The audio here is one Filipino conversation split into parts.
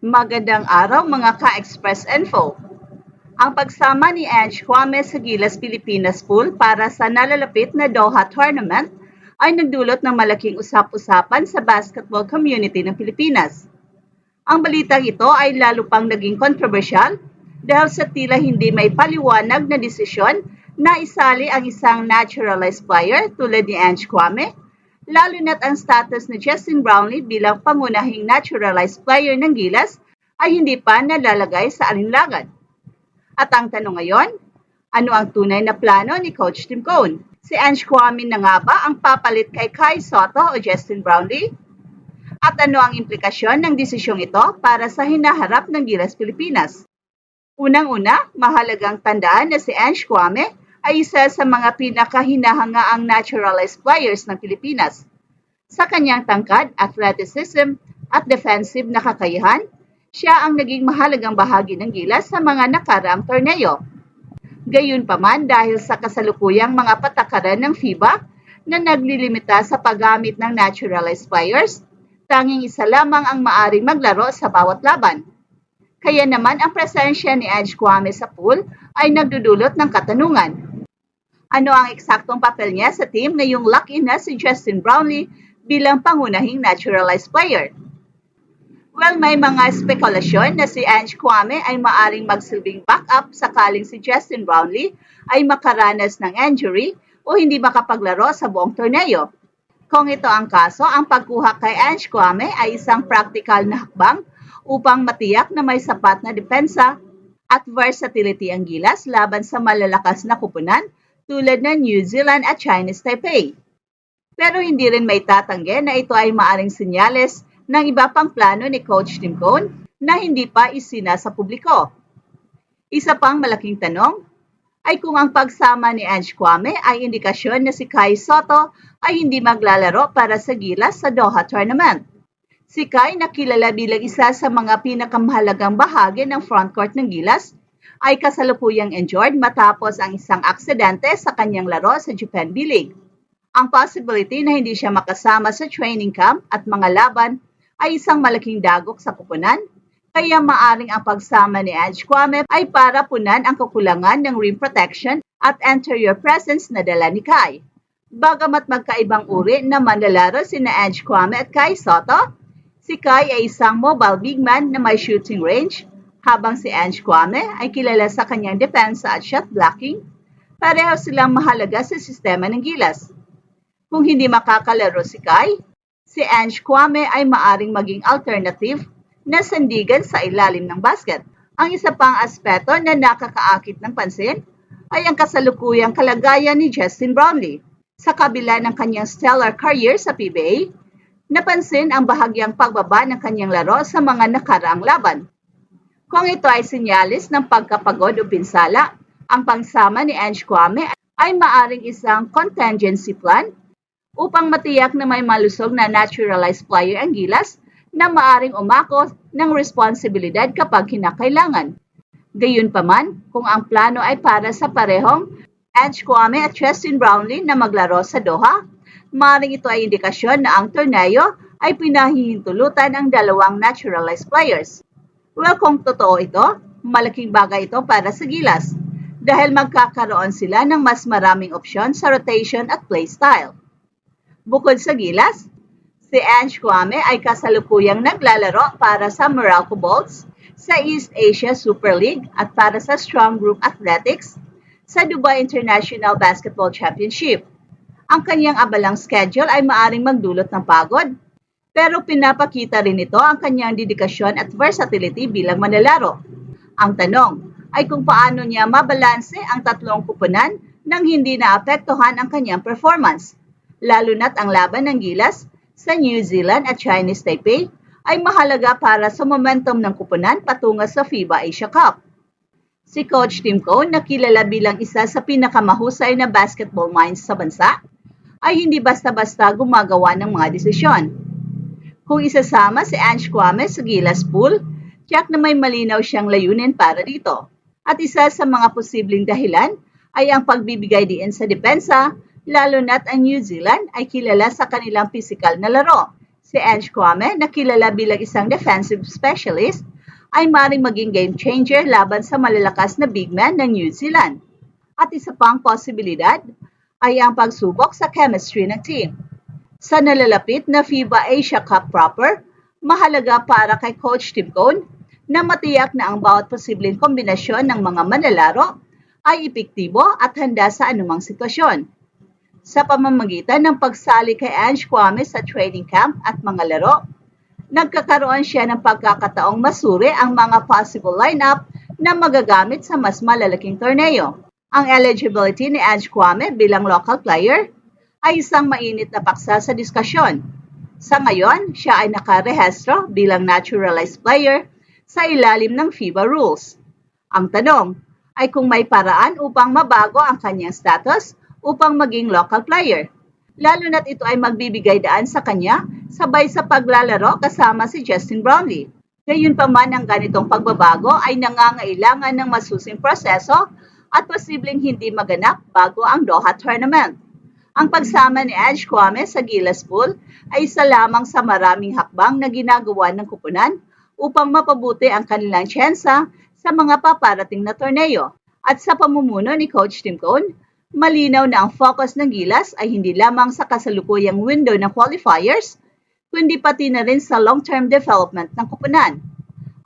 Magandang araw mga ka-Express Info. Ang pagsama ni Ange Kwame sa Gilas Pilipinas Pool para sa nalalapit na Doha Tournament ay nagdulot ng malaking usap-usapan sa basketball community ng Pilipinas. Ang balitang ito ay lalo pang naging kontrobersyal dahil sa tila hindi may paliwanag na desisyon na isali ang isang naturalized player tulad ni Ange Kwame, lalo na't ang status ni Justin Brownlee bilang pangunahing naturalized player ng Gilas ay hindi pa nalalagay sa alinlangan. At ang tanong ngayon, ano ang tunay na plano ni Coach Tim Cone? Si Ange Kwame na nga ba ang papalit kay Kai Sotto o Justin Brownlee? At ano ang implikasyon ng desisyong ito para sa hinaharap ng Gilas Pilipinas? Unang-una, mahalagang tandaan na si Ange Kwame ay isa sa mga pinakahinahangaang naturalized players ng Pilipinas. Sa kanyang tangkad, athleticism at defensive na kakayahan, siya ang naging mahalagang bahagi ng Gilas sa mga nakaraang torneo. Gayunpaman dahil sa kasalukuyang mga patakaran ng FIBA na naglilimita sa paggamit ng naturalized players, tanging isa lamang ang maaring maglaro sa bawat laban. Kaya naman ang presensya ni Ange Kwame sa pool ay nagdudulot ng katanungan. Ano ang eksaktong papel niya sa team ngayong lock-in na si Justin Brownlee bilang pangunahing naturalized player? Well, may mga spekulasyon na si Ange Kwame ay maaring magsilbing backup sakaling si Justin Brownlee ay makaranas ng injury o hindi makapaglaro sa buong torneo. Kung ito ang kaso, ang pagkuha kay Ange Kwame ay isang practical na hakbang upang matiyak na may sapat na depensa at versatility ang Gilas laban sa malalakas na kupunan tulad ng New Zealand at Chinese Taipei. Pero hindi rin may tatanggi na ito ay maaring senyales ng iba pang plano ni Coach Tim Cone na hindi pa isinasa publiko. Isa pang malaking tanong ay kung ang pagsama ni Ange Kwame ay indikasyon na si Kai Sotto ay hindi maglalaro para sa Gilas sa Doha Tournament. Si Kai na kilala bilang isa sa mga pinakamahalagang bahagi ng frontcourt ng Gilas ay kasalukuyang injured matapos ang isang aksidente sa kanyang laro sa Japan B-League. Ang possibility na hindi siya makasama sa training camp at mga laban ay isang malaking dagok sa kupunan, kaya maaring ang pagsama ni Ange Kwame ay para punan ang kakulangan ng rim protection at anterior presence na dala ni Kai. Bagamat magkaibang uri na manlalaro sina Ange Kwame at Kai Sotto, si Kai ay isang mobile big man na may shooting range, habang si Ange Kwame ay kilala sa kanyang depensa at shot blocking. Pareho silang mahalaga sa sistema ng Gilas. Kung hindi makakalaro si Kai, si Ange Kwame ay maaring maging alternative na sandigan sa ilalim ng basket. Ang isa pang aspeto na nakakaakit ng pansin ay ang kasalukuyang kalagayan ni Justin Brownlee. Sa kabila ng kanyang stellar career sa PBA, napansin ang bahagyang pagbaba ng kanyang laro sa mga nakaraang laban. Kung ito ay sinyalis ng pagkapagod o pinsala, ang pagsama ni Ange Kwame ay maaring isang contingency plan upang matiyak na may malusog na naturalized player ang Gilas na maaring umako ng responsibilidad kapag kinakailangan. Gayunpaman, kung ang plano ay para sa parehong Ange Kwame at Justin Brownlee na maglaro sa Doha, maaring ito ay indikasyon na ang torneo ay pinahihintulutan ang dalawang naturalized players. Well, kung totoo ito, malaking bagay ito para sa Gilas dahil magkakaroon sila ng mas maraming opsyon sa rotation at play style. Bukod sa Gilas, si Ange Kwame ay kasalukuyang naglalaro para sa Meralco Bolts sa East Asia Super League at para sa Strong Group Athletics sa Dubai International Basketball Championship. Ang kanyang abalang schedule ay maaring magdulot ng pagod, pero pinapakita rin ito ang kanyang dedikasyon at versatility bilang manlalaro. Ang tanong ay kung paano niya mabalanse ang tatlong kupunan nang hindi naapektuhan ang kanyang performance, lalo na't ang laban ng Gilas sa New Zealand at Chinese Taipei ay mahalaga para sa momentum ng kupunan patungo sa FIBA Asia Cup. Si Coach Tim Cone na kilala bilang isa sa pinakamahusay na basketball minds sa bansa ay hindi basta-basta gumagawa ng mga desisyon. Kung isasama si Ange Kwame sa Gilas pool, tiyak na may malinaw siyang layunin para dito. At isa sa mga posibleng dahilan ay ang pagbibigay diin sa depensa, lalo na't ang New Zealand ay kilala sa kanilang pisikal na laro. Si Ange Kwame na kilala bilang isang defensive specialist ay maaaring maging game changer laban sa malalakas na big man ng New Zealand. At isa pang posibilidad ay ang pagsubok sa chemistry ng team. Sa nalalapit na FIBA Asia Cup proper, mahalaga para kay Coach Tim Cone na matiyak na ang bawat posibleng kombinasyon ng mga manlalaro ay epektibo at handa sa anumang sitwasyon. Sa pamamagitan ng pagsali kay Ange Kwame sa training camp at mga laro, nagkakaroon siya ng pagkakataong masuri ang mga possible lineup na magagamit sa mas malalaking torneo. Ang eligibility ni Ange Kwame bilang local player ay isang mainit na paksa sa diskusyon. Sa ngayon, siya ay nakarehestro bilang naturalized player sa ilalim ng FIBA rules. Ang tanong ay kung may paraan upang mabago ang kanyang status upang maging local player, lalo na't ito ay magbibigay daan sa kanya sabay sa paglalaro kasama si Justin Brownlee. Gayunpaman, ang ganitong pagbabago ay nangangailangan ng masusing proseso at posibleng hindi maganap bago ang Doha Tournament. Ang pagsama ni Ange Kwame sa Gilas Pool ay isa lamang sa maraming hakbang na ginagawa ng kupunan upang mapabuti ang kanilang tsensa sa mga paparating na torneo. At sa pamumuno ni Coach Tim Cone, malinaw na ang focus ng Gilas ay hindi lamang sa kasalukuyang window ng qualifiers, kundi pati na rin sa long-term development ng kupunan.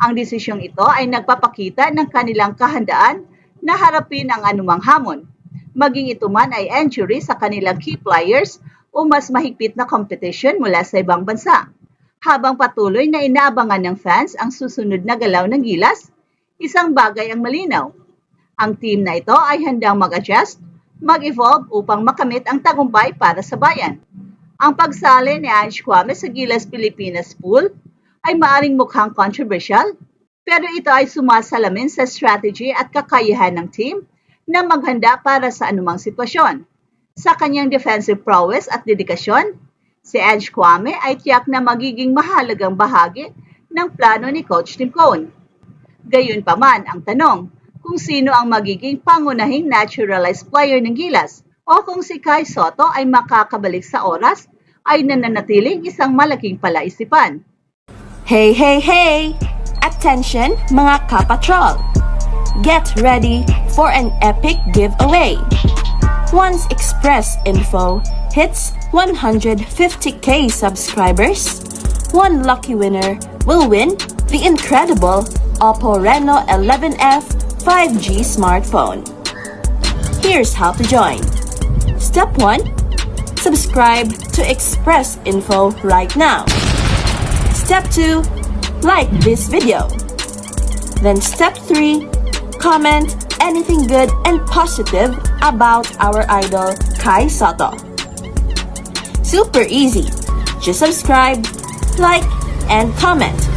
Ang desisyong ito ay nagpapakita ng kanilang kahandaan na harapin ang anumang hamon, maging ito man ay injury sa kanilang key players o mas mahigpit na competition mula sa ibang bansa. Habang patuloy na inaabangan ng fans ang susunod na galaw ng Gilas, isang bagay ang malinaw. Ang team na ito ay handang mag-adjust, mag-evolve upang makamit ang tagumpay para sa bayan. Ang pagsali ni Ange Kwame sa Gilas Pilipinas Pool ay maaring mukhang controversial, pero ito ay sumasalamin sa strategy at kakayahan ng team na maghanda para sa anumang sitwasyon. Sa kanyang defensive prowess at dedikasyon, si Ange Kwame ay tiyak na magiging mahalagang bahagi ng plano ni Coach Tim Cone. Gayunpaman, ang tanong kung sino ang magiging pangunahing naturalized player ng Gilas o kung si Kai Sotto ay makakabalik sa oras ay nananatiling isang malaking palaisipan. Hey, hey, hey! Attention mga kapatrol! Get ready for an epic giveaway! Once Express Info hits 150k subscribers, one lucky winner will win the incredible Oppo Reno 11F 5G smartphone. Here's how to join. Step 1. Subscribe to Express Info right now. Step 2. Like this video. Then step 3. Comment anything good and positive about our idol Kai Sotto. Super easy. Just subscribe, like, and comment.